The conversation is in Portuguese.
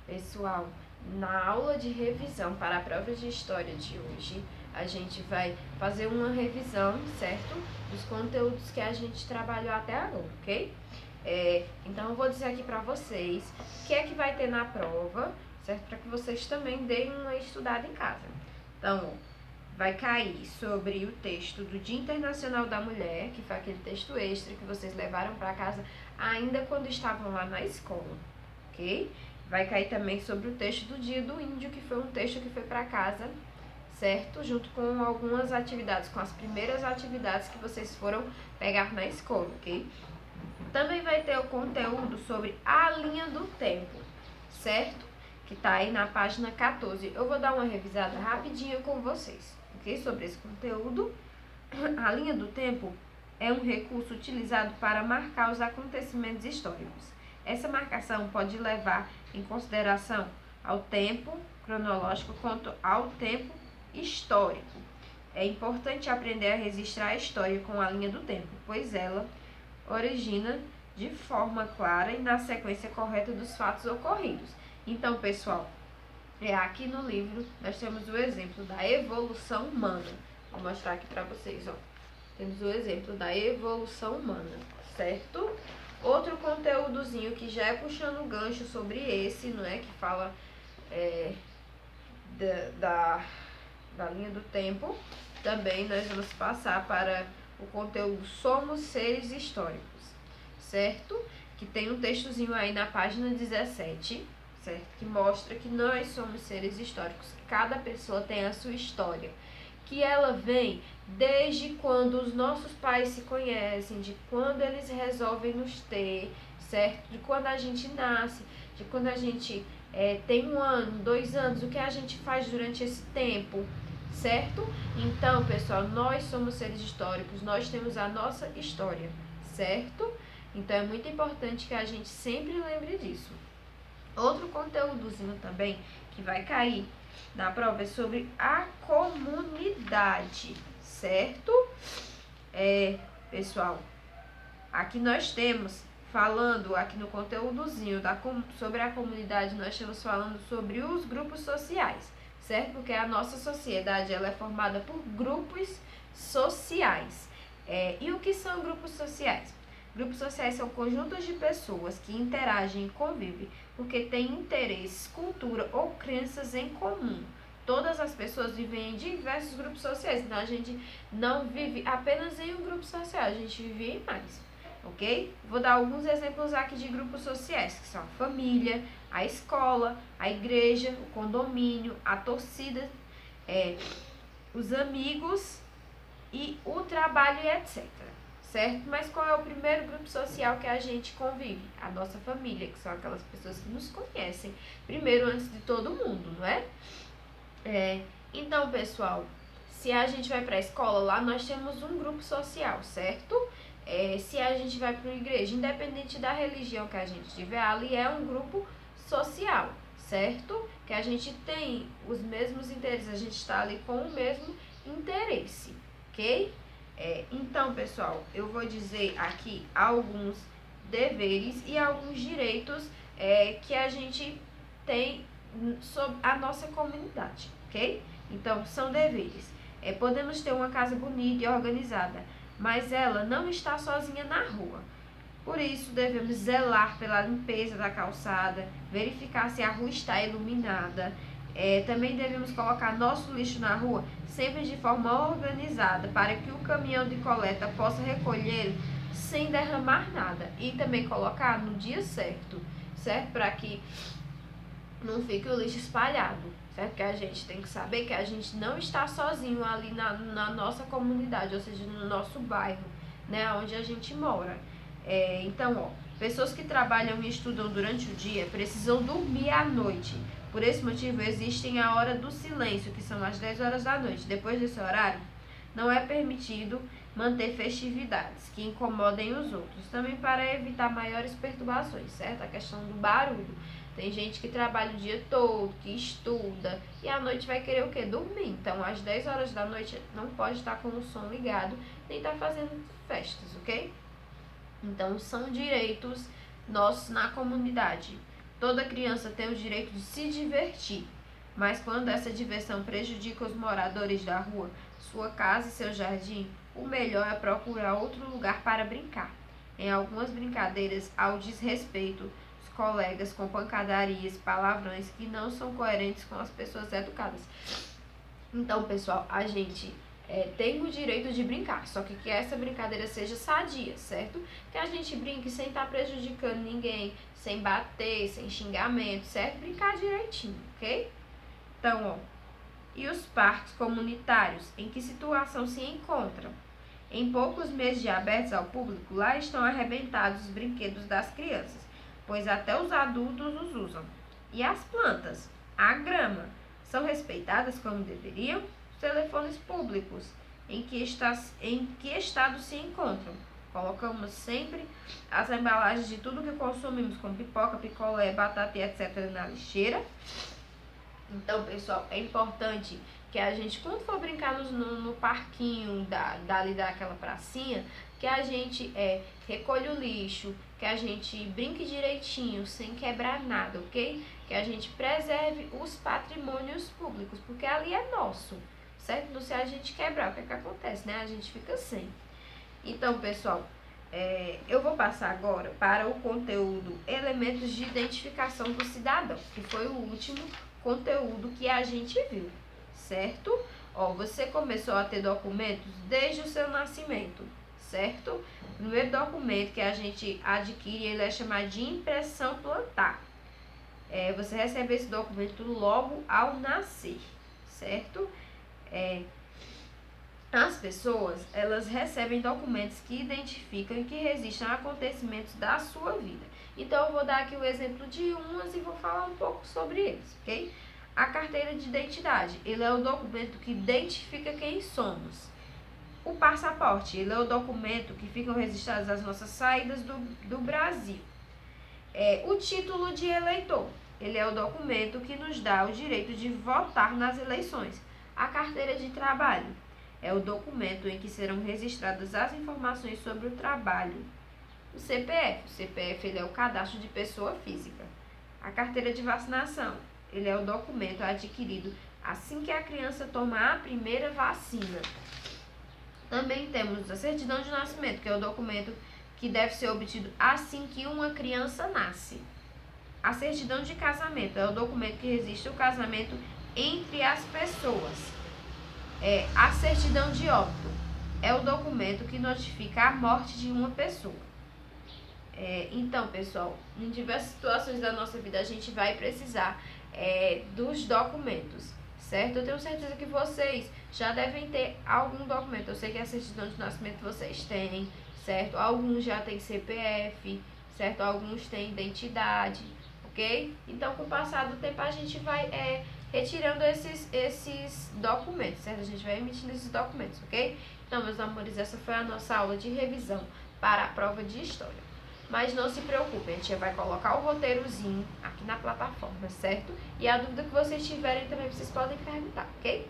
Pessoal, na aula de revisão para a prova de história de hoje, a gente vai fazer uma revisão, certo? Dos conteúdos que a gente trabalhou até agora, ok? Então eu vou dizer aqui para vocês o que é que vai ter na prova, certo? Para que vocês também deem uma estudada em casa. Então, vai cair sobre o texto do Dia Internacional da Mulher, que foi aquele texto extra que vocês levaram para casa ainda quando estavam lá na escola, ok? Vai cair também sobre o texto do Dia do Índio, que foi um texto que foi para casa, certo? Junto com algumas atividades, com as primeiras atividades que vocês foram pegar na escola, ok? Também vai ter o conteúdo sobre a linha do tempo, certo? Que tá aí na página 14. Eu vou dar uma revisada rapidinho com vocês, ok? Sobre esse conteúdo. A linha do tempo é um recurso utilizado para marcar os acontecimentos históricos. Essa marcação pode levar em consideração ao tempo cronológico quanto ao tempo histórico. É importante aprender a registrar a história com a linha do tempo, pois ela origina de forma clara e na sequência correta dos fatos ocorridos. Então, pessoal, aqui no livro nós temos o exemplo da evolução humana. Vou mostrar aqui para vocês, ó. Temos o exemplo da evolução humana, certo? Outro conteúdozinho que já é puxando o gancho sobre esse, não é? Que fala da linha do tempo. Também nós vamos passar para o conteúdo Somos Seres Históricos, certo? Que tem um textozinho aí na página 17, certo? Que mostra que nós somos seres históricos, que cada pessoa tem a sua história, que ela vem desde quando os nossos pais se conhecem, de quando eles resolvem nos ter, certo? De quando a gente nasce, de quando a gente tem 1 ano, 2 anos, o que a gente faz durante esse tempo, certo? Então, pessoal, nós somos seres históricos, nós temos a nossa história, certo? Então, é muito importante que a gente sempre lembre disso. Outro conteúdozinho também que vai cair na prova é sobre a comunidade, certo? Pessoal, aqui nós temos, falando aqui no conteúdozinho sobre a comunidade, nós estamos falando sobre os grupos sociais, certo? Porque a nossa sociedade ela é formada por grupos sociais. E o que são grupos sociais? Grupos sociais são conjuntos de pessoas que interagem e convivem porque têm interesses, cultura ou crenças em comum. Todas as pessoas vivem em diversos grupos sociais, então a gente não vive apenas em um grupo social, a gente vive em mais, ok? Vou dar alguns exemplos aqui de grupos sociais, que são a família, a escola, a igreja, o condomínio, a torcida, os amigos e o trabalho, etc. Certo? Mas qual é o primeiro grupo social que a gente convive? A nossa família, que são aquelas pessoas que nos conhecem primeiro antes de todo mundo, não é? Então, pessoal, se a gente vai para a escola, lá nós temos um grupo social, certo? Se a gente vai para a igreja, independente da religião que a gente tiver, ali é um grupo social, certo? Que a gente tem os mesmos interesses, a gente está ali com o mesmo interesse, ok? Então, pessoal, eu vou dizer aqui alguns deveres e alguns direitos que a gente tem sobre a nossa comunidade, ok? Então, são deveres. Podemos ter uma casa bonita e organizada, mas ela não está sozinha na rua. Por isso, devemos zelar pela limpeza da calçada, verificar se a rua está iluminada. Também devemos colocar nosso lixo na rua sempre de forma organizada para que o caminhão de coleta possa recolher sem derramar nada. E também colocar no dia certo, certo? Para que não fique o lixo espalhado, certo? Que a gente tem que saber que a gente não está sozinho ali na nossa comunidade, ou seja, no nosso bairro, né? Onde a gente mora. Então, pessoas que trabalham e estudam durante o dia precisam dormir à noite. Por esse motivo, existem a hora do silêncio, que são as 10 horas da noite. Depois desse horário, não é permitido manter festividades que incomodem os outros. Também para evitar maiores perturbações, certo? A questão do barulho. Tem gente que trabalha o dia todo, que estuda, e à noite vai querer o quê? Dormir. Então, às 10 horas da noite, não pode estar com o som ligado, nem estar fazendo festas, ok? Então, são direitos nossos na comunidade. Toda criança tem o direito de se divertir, mas quando essa diversão prejudica os moradores da rua, sua casa e seu jardim, o melhor é procurar outro lugar para brincar. Em algumas brincadeiras, há o desrespeito, os colegas com pancadarias, palavrões que não são coerentes com as pessoas educadas. Então, pessoal, a gente tem o direito de brincar, só que essa brincadeira seja sadia, certo? Que a gente brinque sem estar prejudicando ninguém, sem bater, sem xingamento, certo? Brincar direitinho, ok? Então, ó, e os parques comunitários, em que situação se encontram? Em poucos meses de abertos ao público, lá estão arrebentados os brinquedos das crianças, pois até os adultos os usam. E as plantas, a grama, são respeitadas como deveriam? Os telefones públicos, em que estado se encontram? Colocamos sempre as embalagens de tudo que consumimos, como pipoca, picolé, batata e etc. na lixeira. Então, pessoal, é importante que a gente, quando for brincar no parquinho dali daquela pracinha, que a gente recolha o lixo, que a gente brinque direitinho, sem quebrar nada, ok? Que a gente preserve os patrimônios públicos, porque ali é nosso, certo? Então, se a gente quebrar, o que é que acontece, né? A gente fica sem. Então, pessoal, eu vou passar agora para o conteúdo Elementos de Identificação do Cidadão, que foi o último conteúdo que a gente viu, certo? Ó, você começou a ter documentos desde o seu nascimento, certo? O primeiro documento que a gente adquire, ele é chamado de impressão plantar. Você recebe esse documento logo ao nascer, certo? As pessoas, elas recebem documentos que identificam e que registram acontecimentos da sua vida. Então, eu vou dar aqui o exemplo de umas e vou falar um pouco sobre eles, ok? A carteira de identidade, ele é o documento que identifica quem somos. O passaporte, ele é o documento que ficam registradas as nossas saídas do Brasil. O título de eleitor, ele é o documento que nos dá o direito de votar nas eleições. A carteira de trabalho é o documento em que serão registradas as informações sobre o trabalho. O CPF ele é o cadastro de pessoa física. A carteira de vacinação, ele é o documento adquirido assim que a criança toma a primeira vacina. Também temos a certidão de nascimento, que é o documento que deve ser obtido assim que uma criança nasce. A certidão de casamento é o documento que registra o casamento entre as pessoas. A certidão de óbito é o documento que notifica a morte de uma pessoa. Então, pessoal, em diversas situações da nossa vida a gente vai precisar dos documentos, certo? Eu tenho certeza que vocês já devem ter algum documento. Eu sei que a certidão de nascimento vocês têm, certo? Alguns já têm CPF, certo? Alguns têm identidade, ok? Então, com o passar do tempo, a gente vai retirando esses documentos, certo? A gente vai emitindo esses documentos, ok? Então, meus amores, essa foi a nossa aula de revisão para a prova de História. Mas não se preocupem, a gente vai colocar o roteirozinho aqui na plataforma, certo? E a dúvida que vocês tiverem também, vocês podem perguntar, ok?